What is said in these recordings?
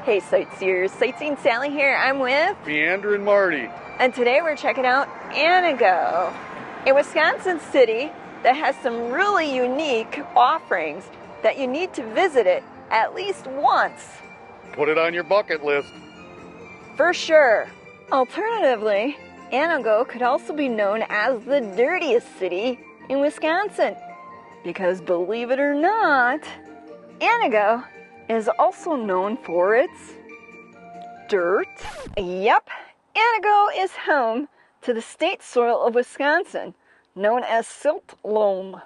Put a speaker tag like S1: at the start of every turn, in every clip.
S1: Hey sightseers, Sightseeing Sally here. I'm with
S2: Leander and Marty.
S1: And today we're checking out Antigo, a Wisconsin city that has some really unique offerings that you need to visit it at least once.
S2: Put it on your bucket list.
S1: For sure. Alternatively, Antigo could also be known as the dirtiest city in Wisconsin. Because believe it or not, Antigo is also known for its dirt. Yep, Antigo is home to the state soil of Wisconsin, known as silt loam.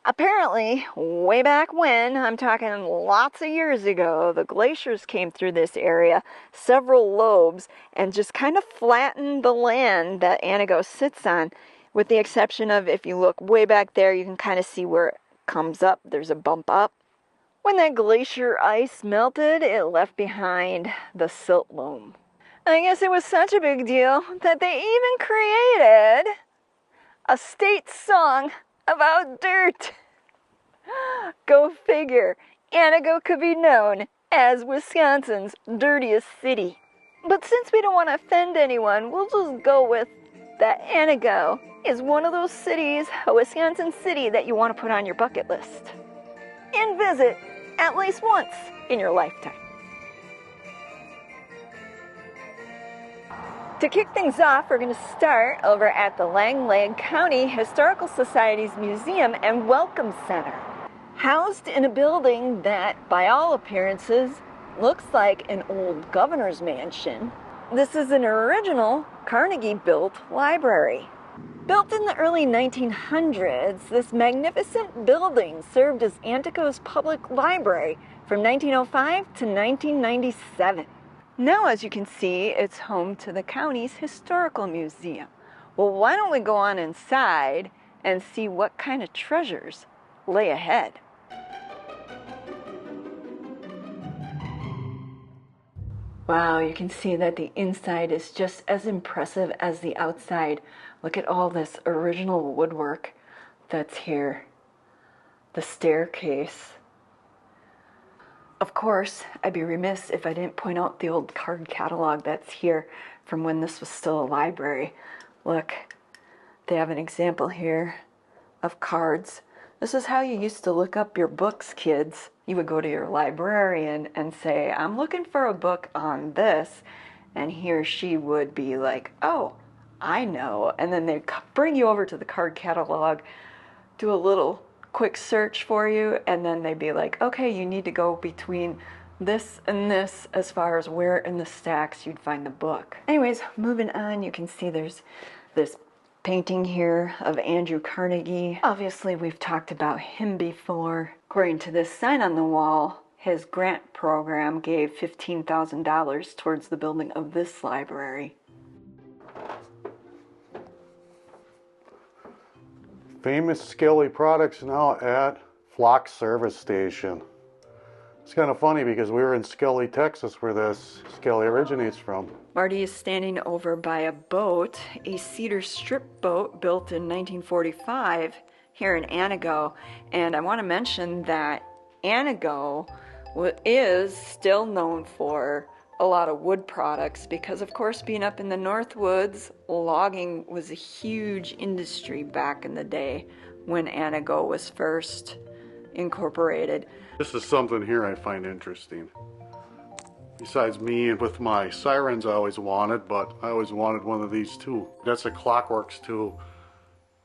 S1: Apparently, way back when, I'm talking lots of years ago, the glaciers came through this area, several lobes, and just kind of flattened the land that Antigo sits on, with the exception of, if you look way back there, you can kind of see where it comes up. There's a bump up. When that glacier ice melted, it left behind the silt loam. I guess it was such a big deal that they even created a state song about dirt. Go figure, Antigo could be known as Wisconsin's dirtiest city. But since we don't want to offend anyone, we'll just go with that Antigo is one of those cities, a Wisconsin city that you want to put on your bucket list and visit at least once in your lifetime. To kick things off, we're going to start over at the Langlade County Historical Society's Museum and Welcome Center. Housed in a building that, by all appearances, looks like an old governor's mansion, this is an original Carnegie-built library. Built in the early 1900s, this magnificent building served as Antigo's public library from 1905 to 1997. Now, as you can see, it's home to the county's historical museum. Well, why don't we go on inside and see what kind of treasures lay ahead? Wow, you can see that the inside is just as impressive as the outside. Look at all this original woodwork that's here. The staircase. Of course, I'd be remiss if I didn't point out the old card catalog that's here from when this was still a library. Look, they have an example here of cards. This is how you used to look up your books, kids. You would go to your librarian and say, I'm looking for a book on this. And he or she would be like, oh, I know. And then they'd bring you over to the card catalog, do a little quick search for you, and then they'd be like, okay, you need to go between this and this as far as where in the stacks you'd find the book. Anyways, moving on, you can see there's this painting here of Andrew Carnegie. Obviously, we've talked about him before. According to this sign on the wall, his grant program gave $15,000 towards the building of this library.
S2: Famous Skelly products now at Flock Service Station. It's kind of funny because we were in Skelly, Texas, where this Skelly originates from.
S1: Marty is standing over by a boat, a cedar strip boat built in 1945 here in Antigo. And I want to mention that Antigo is still known for a lot of wood products because, of course, being up in the North Woods, logging was a huge industry back in the day when Antigo was first incorporated.
S2: This is something here I find interesting. Besides me and with my sirens I always wanted, but I always wanted one of these too. That's a Clockworks too.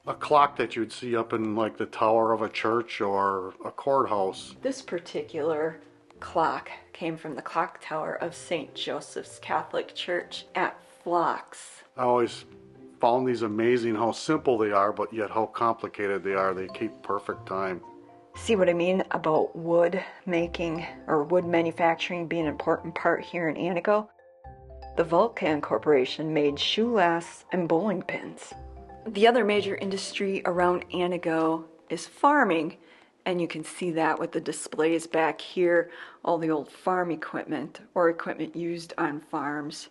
S2: A clock that you'd see up in like the tower of a church or a courthouse.
S1: This particular clock came from the clock tower of St. Joseph's Catholic Church at Phlox.
S2: I always found these amazing how simple they are, but yet how complicated they are. They keep perfect time.
S1: See what I mean about wood making or wood manufacturing being an important part here in Antigo? The Vulcan Corporation made shoe lasts and bowling pins. The other major industry around Antigo is farming, and you can see that with the displays back here, all the old farm equipment or equipment used on farms.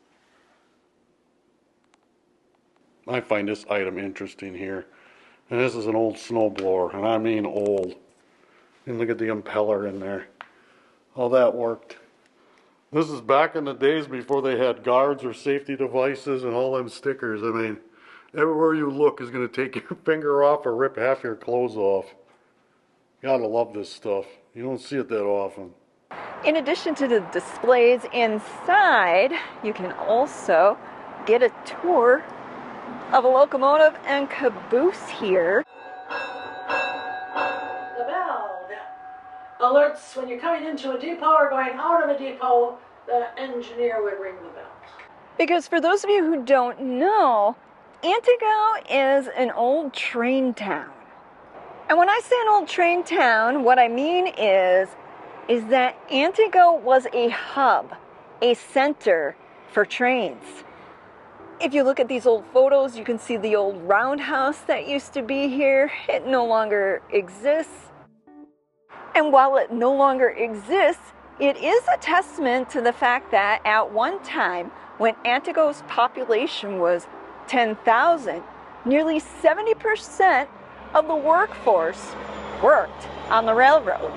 S2: I find this item interesting here. And this is an old snowblower, and I mean old. And look at the impeller in there. How that worked. This is back in the days before they had guards or safety devices and all them stickers. I mean, everywhere you look is going to take your finger off or rip half your clothes off. Gotta love this stuff. You don't see it that often.
S1: In addition to the displays inside, you can also get a tour of a locomotive and caboose here.
S3: The bell that alerts when you're coming into a depot or going out of a depot, the engineer would ring the bell.
S1: Because for those of you who don't know, Antigo is an old train town. And when I say an old train town, what I mean is that Antigo was a hub, a center for trains. If you look at these old photos, you can see the old roundhouse that used to be here. It no longer exists. And while it no longer exists, it is a testament to the fact that at one time, when Antigo's population was 10,000, nearly 70% of the workforce worked on the railroad.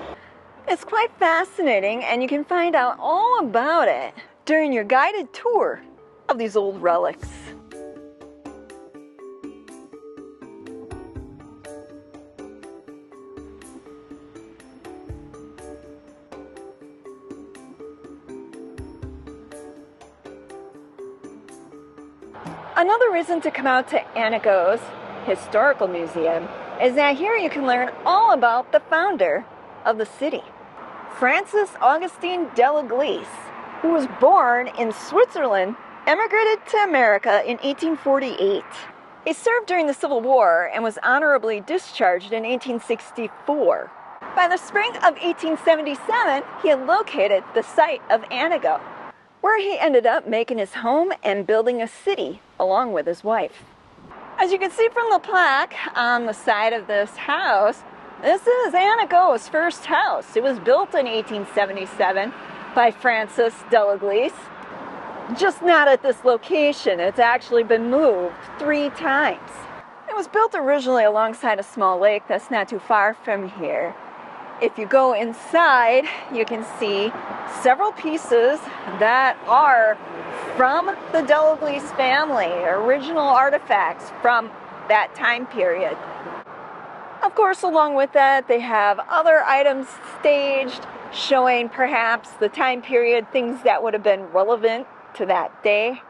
S1: It's quite fascinating, and you can find out all about it during your guided tour of these old relics. Another reason to come out to Antigo's Historical Museum is that here you can learn all about the founder of the city, Francis Augustine Delig, who was born in Switzerland, emigrated to America in 1848. He served during the Civil War and was honorably discharged in 1864. By the spring of 1877, he had located the site of Antigo, where he ended up making his home and building a city along with his wife. As you can see from the plaque on the side of this house, this is Antigo's first house. It was built in 1877 by Francis Delig, just not at this location. It's actually been moved 3 times. It was built originally alongside a small lake that's not too far from here. If you go inside, you can see several pieces that are from the Delig family, original artifacts from that time period. Of course, along with that, they have other items staged showing perhaps the time period, things that would have been relevant to that day.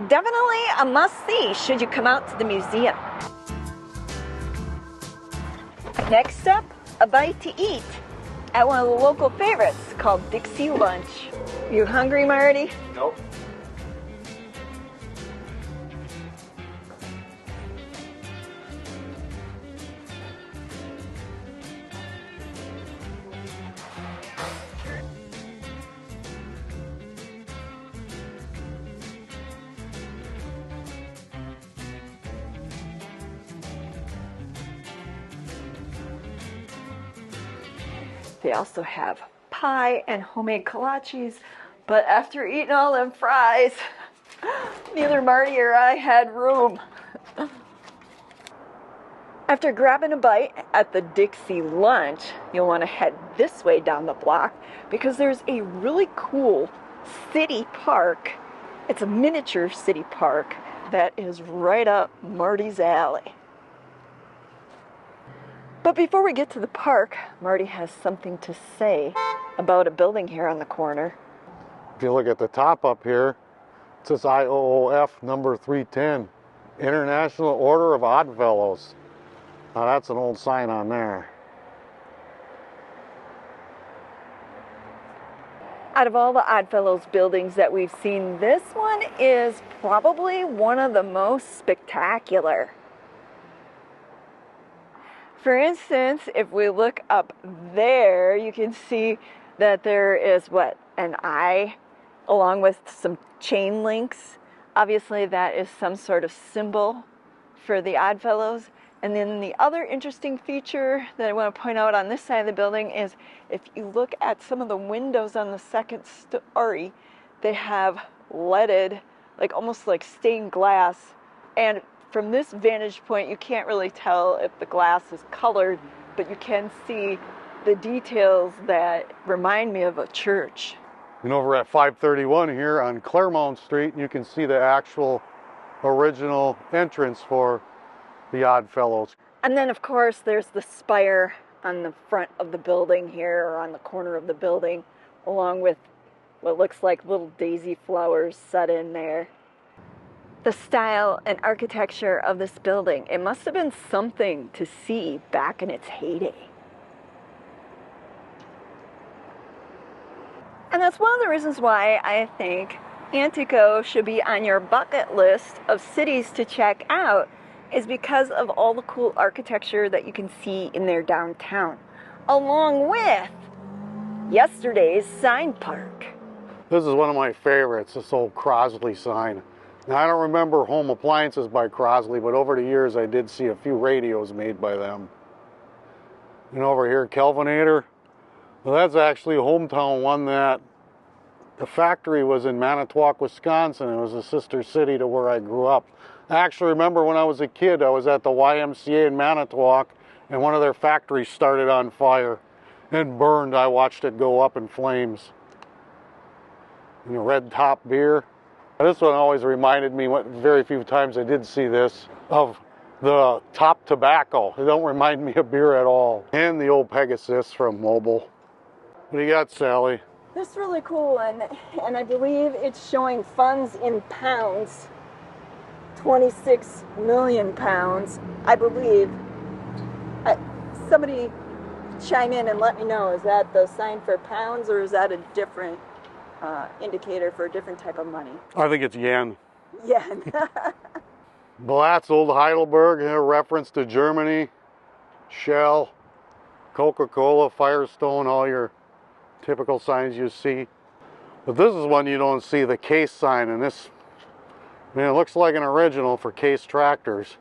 S1: Definitely a must-see should you come out to the museum. Next up, a bite to eat at one of the local favorites called Dixie Lunch. You hungry, Marty?
S2: Nope.
S1: They also have pie and homemade kolaches, but after eating all them fries, neither Marty or I had room. After grabbing a bite at the Dixie Lunch, you'll want to head this way down the block because there's a really cool city park. It's a miniature city park that is right up Marty's alley. But before we get to the park, Marty has something to say about a building here on the corner.
S2: If you look at the top up here, it says IOOF number 310, International Order of Oddfellows. Now that's an old sign on there.
S1: Out of all the Oddfellows buildings that we've seen, this one is probably one of the most spectacular. For instance, if we look up there, you can see that there is an eye along with some chain links. Obviously that is some sort of symbol for the Oddfellows. And then the other interesting feature that I want to point out on this side of the building is if you look at some of the windows on the second story, they have leaded, almost like stained glass. And from this vantage point, you can't really tell if the glass is colored, but you can see the details that remind me of a church.
S2: And over at 531 here on Claremont Street, you can see the actual original entrance for the Oddfellows.
S1: And then, of course, there's the spire on the front of the building here, or on the corner of the building, along with what looks like little daisy flowers set in there. The style and architecture of this building, it must have been something to see back in its heyday. And that's one of the reasons why I think Antigo should be on your bucket list of cities to check out, is because of all the cool architecture that you can see in their downtown, along with yesterday's sign park.
S2: This is one of my favorites, this old Crosley sign. Now, I don't remember Home Appliances by Crosley, but over the years I did see a few radios made by them. And over here, Kelvinator. Well, that's actually a hometown one that the factory was in Manitowoc, Wisconsin. It was a sister city to where I grew up. I actually remember when I was a kid, I was at the YMCA in Manitowoc, and one of their factories started on fire and burned. I watched it go up in flames. And the Red Top beer. This one always reminded me, very few times I did see this, of the Top Tobacco. It don't remind me of beer at all. And the old Pegasus from Mobile. What do you got, Sally?
S1: This is really cool, and I believe it's showing funds in pounds. 26 million pounds, I believe. Somebody chime in and let me know, is that the sign for pounds, or is that a different indicator for a different type of money?
S2: I think it's yen.
S1: Yen.
S2: Well, that's old Heidelberg, a reference to Germany, Shell, Coca-Cola, Firestone, all your typical signs you see. But this is one you don't see, the Case sign, and this, man, it looks like an original for Case tractors.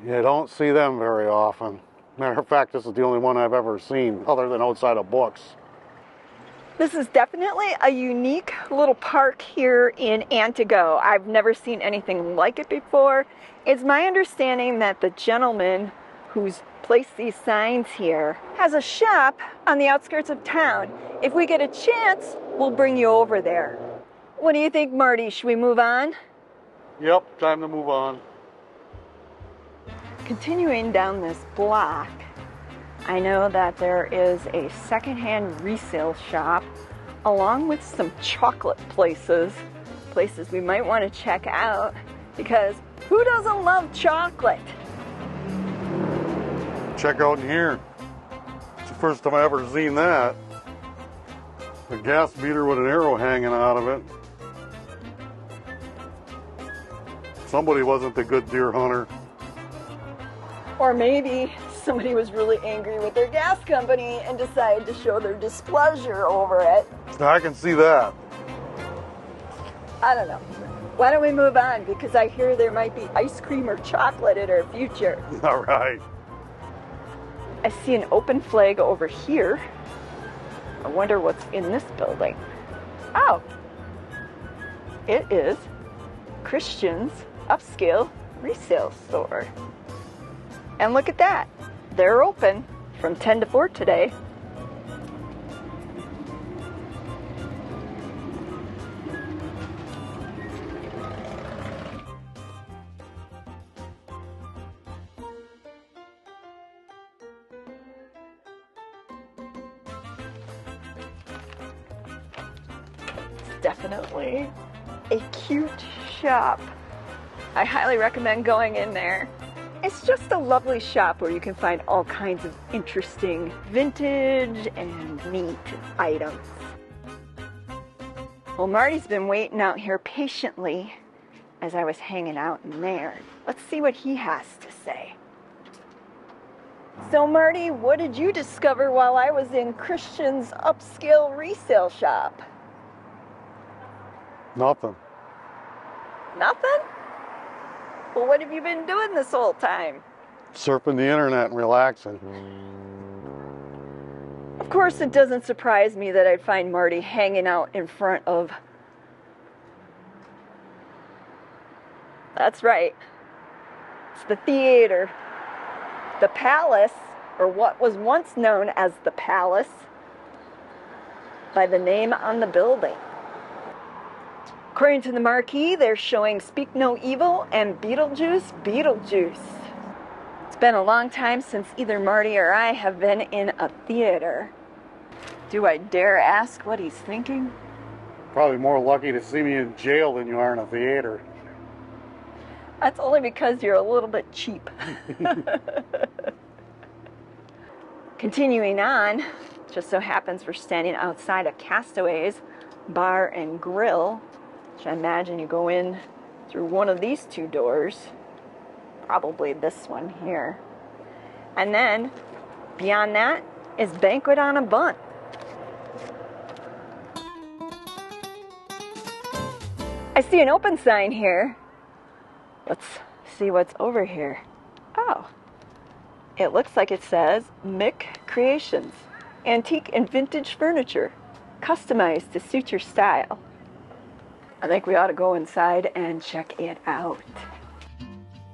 S2: You don't see them very often. Matter of fact, this is the only one I've ever seen, other than outside of books.
S1: This is definitely a unique little park here in Antigo. I've never seen anything like it before. It's my understanding that the gentleman who's placed these signs here has a shop on the outskirts of town. If we get a chance, we'll bring you over there. What do you think, Marty? Should we move on?
S2: Yep, time to move on.
S1: Continuing down this block, I know that there is a secondhand resale shop along with some chocolate places we might want to check out, because who doesn't love chocolate?
S2: Check out in here. It's the first time I ever seen that. A gas meter with an arrow hanging out of it. Somebody wasn't the good deer hunter.
S1: Or maybe somebody was really angry with their gas company and decided to show their displeasure over it.
S2: I can see that.
S1: I don't know. Why don't we move on? Because I hear there might be ice cream or chocolate in our future.
S2: All right.
S1: I see an open flag over here. I wonder what's in this building. Oh, it is Christian's Upscale Resale Store. And look at that. They're open from 10 to 4 today. It's definitely a cute shop. I highly recommend going in there. It's just a lovely shop where you can find all kinds of interesting vintage and neat items. Well, Marty's been waiting out here patiently as I was hanging out in there. Let's see what he has to say. So, Marty, what did you discover while I was in Christian's Upscale Resale Shop?
S2: Nothing.
S1: Nothing? Well, what have you been doing this whole time?
S2: Surfing the internet and relaxing.
S1: Of course, it doesn't surprise me that I'd find Marty hanging out in front of... That's right. It's the theater. The Palace, or what was once known as the Palace. by the name on the building. According to the marquee, they're showing Speak No Evil and Beetlejuice, Beetlejuice. It's been a long time since either Marty or I have been in a theater. Do I dare ask what he's thinking?
S2: Probably more lucky to see me in jail than you are in a theater.
S1: That's only because you're a little bit cheap. Continuing on, just so happens we're standing outside of Castaway's Bar and Grill, which I imagine you go in through one of these two doors, probably this one here. And then beyond that is Banquet on a Bun. I see an open sign here. Let's see what's over here. Oh, it looks like it says Mick Creations, antique and vintage furniture, customized to suit your style. I think we ought to go inside and check it out.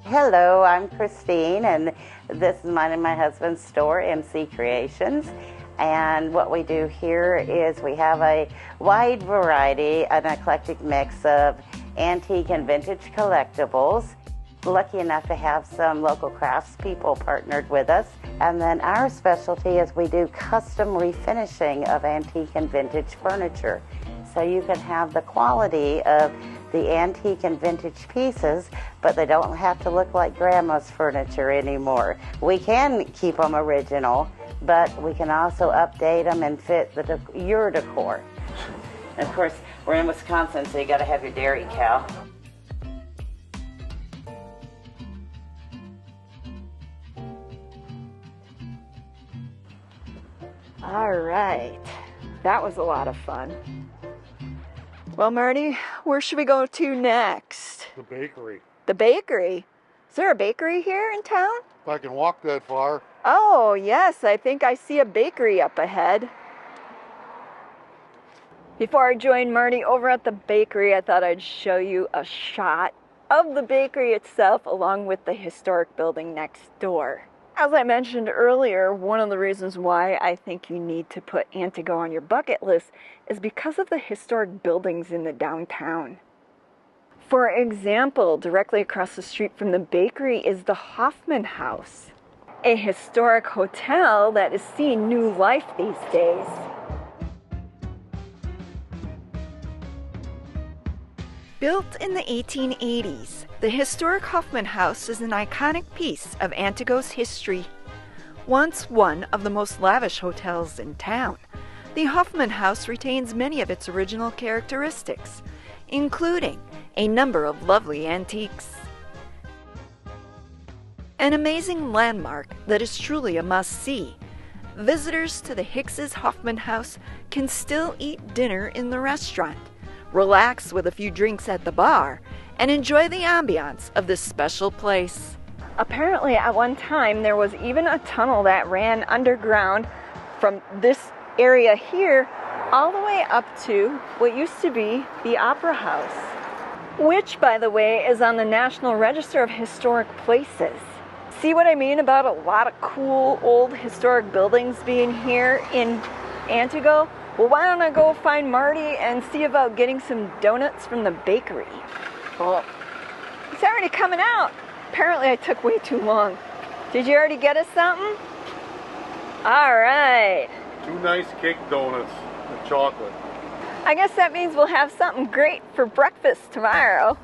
S4: Hello, I'm Christine, and this is mine and my husband's store, MC Creations. And what we do here is we have a wide variety, an eclectic mix of antique and vintage collectibles. Lucky enough to have some local craftspeople partnered with us. And then our specialty is we do custom refinishing of antique and vintage furniture. So you can have the quality of the antique and vintage pieces, but they don't have to look like grandma's furniture anymore. We can keep them original, but we can also update them and fit your decor. And of course, we're in Wisconsin, so you got to have your dairy cow.
S1: All right, that was a lot of fun. Well, Marty, where should we go to next?
S2: The bakery.
S1: The bakery? Is there a bakery here in town?
S2: If I can walk that far.
S1: Oh, yes, I think I see a bakery up ahead. Before I joined Marty over at the bakery, I thought I'd show you a shot of the bakery itself along with the historic building next door. As I mentioned earlier, one of the reasons why I think you need to put Antigo on your bucket list is because of the historic buildings in the downtown. For example, directly across the street from the bakery is the Hoffman House, a historic hotel that is seeing new life these days. Built in the 1880s, the historic Hoffman House is an iconic piece of Antigo's history. Once one of the most lavish hotels in town, the Hoffman House retains many of its original characteristics, including a number of lovely antiques. An amazing landmark that is truly a must-see. Visitors to the Hicks's Hoffman House can still eat dinner in the restaurant, relax with a few drinks at the bar, and enjoy the ambiance of this special place. Apparently, at one time, there was even a tunnel that ran underground from this area here all the way up to what used to be the Opera House, which, by the way, is on the National Register of Historic Places. See what I mean about a lot of cool old historic buildings being here in Antigo? Well, why don't I go find Marty and see about getting some donuts from the bakery? Well, it's already coming out. Apparently I took way too long. Did you already get us something? All right.
S2: 2 nice cake donuts with chocolate.
S1: I guess that means we'll have something great for breakfast tomorrow.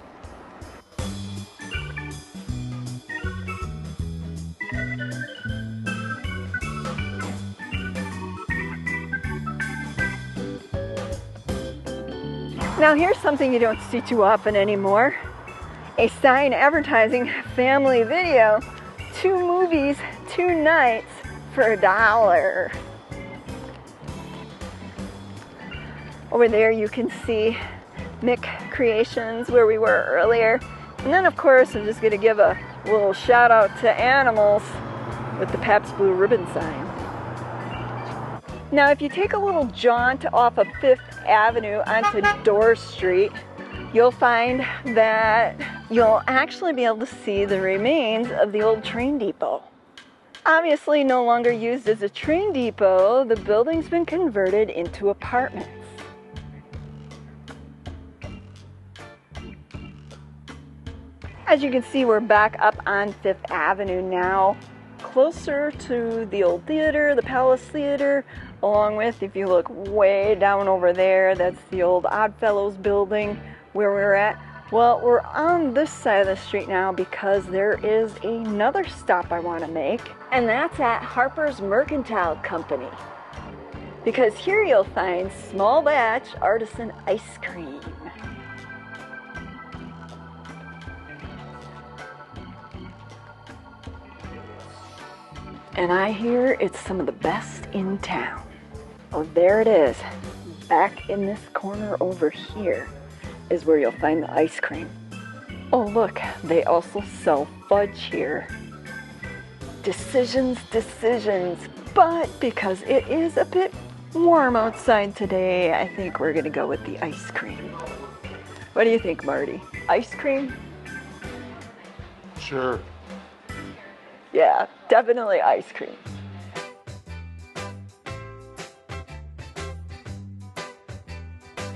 S1: Now here's something you don't see too often anymore. A sign advertising family video, 2 movies, 2 nights for $1. Over there you can see Mick Creations where we were earlier. And then of course I'm just going to give a little shout out to Animals with the Pabst Blue Ribbon sign. Now if you take a little jaunt off of 5th Avenue onto Dorr Street, you'll find that you'll actually be able to see the remains of the old train depot. Obviously no longer used as a train depot, the building's been converted into apartments. As you can see, we're back up on 5th Avenue now, closer to the old theater, the Palace Theater, along with, if you look way down over there, that's the old Oddfellows Building where we're at. Well, we're on this side of the street now because there is another stop I want to make, and that's at Harpers Mertile Company. Because here you'll find small batch artisan ice cream. And I hear it's some of the best in town. Oh, there it is. Back in this corner over here is where you'll find the ice cream. Oh look, they also sell fudge here. Decisions, but because it is a bit warm outside today, I think we're gonna go with the ice cream. What do you think, Marty? Ice cream?
S2: Sure.
S1: Yeah, definitely ice cream.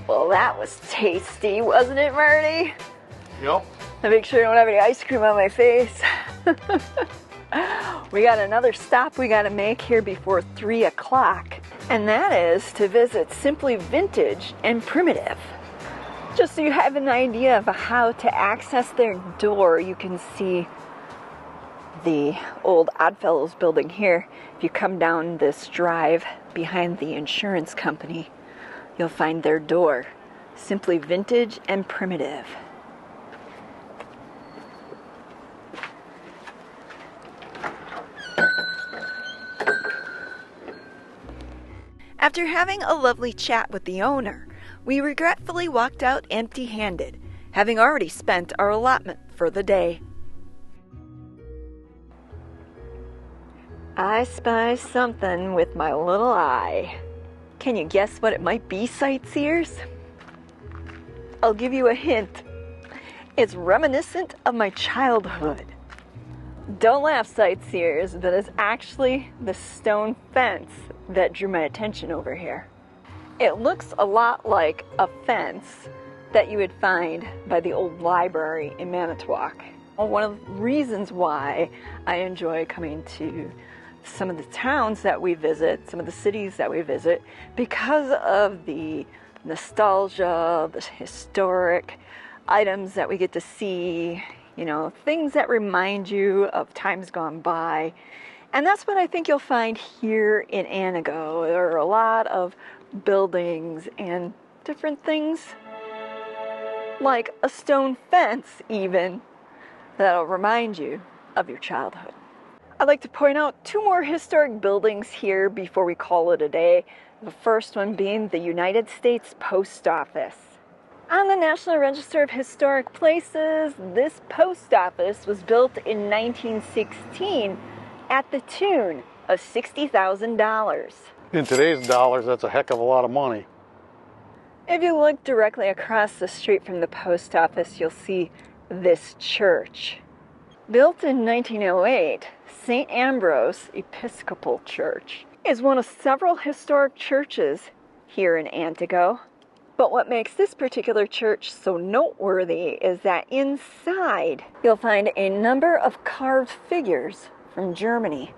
S1: Well, that was tasty, wasn't it, Marty?
S2: Yep.
S1: Now make sure I don't have any ice cream on my face. We got another stop we gotta make here before 3 o'clock, and that is to visit Simply Vintage and Primitive. Just so you have an idea of how to access their door, you can see the old Oddfellows Building here. If you come down this drive behind the insurance company, you'll find their door, Simply Vintage and Primitive. After having a lovely chat with the owner, we regretfully walked out empty-handed, having already spent our allotment for the day. I spy something with my little eye. Can you guess what it might be, sightseers? I'll give you a hint. It's reminiscent of my childhood. Don't laugh, sightseers, but it's actually the stone fence that drew my attention over here. It looks a lot like a fence that you would find by the old library in Manitowoc. One of the reasons why I enjoy coming to some of the towns that we visit, some of the cities that we visit, because of the nostalgia, the historic items that we get to see, you know, things that remind you of times gone by. And that's what I think you'll find here in Antigo. There are a lot of buildings and different things, like a stone fence even, that'll remind you of your childhood. I'd like to point out 2 more historic buildings here before we call it a day. The first one being the United States Post Office. On the National Register of Historic Places, this post office was built in 1916 at the tune of $60,000.
S2: In today's dollars, that's a heck of a lot of money.
S1: If you look directly across the street from the post office, you'll see this church. Built in 1908, St. Ambrose Episcopal Church is one of several historic churches here in Antigo. But what makes this particular church so noteworthy is that inside you'll find a number of carved figures from Germany.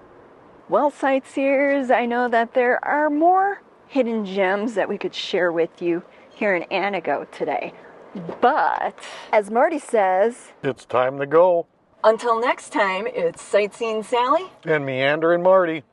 S1: Well, sightseers, I know that there are more hidden gems that we could share with you here in Antigo today. But, as Marty says,
S2: It's time to go.
S1: until next time, it's Sightseeing Sally
S2: And Meander and Marty.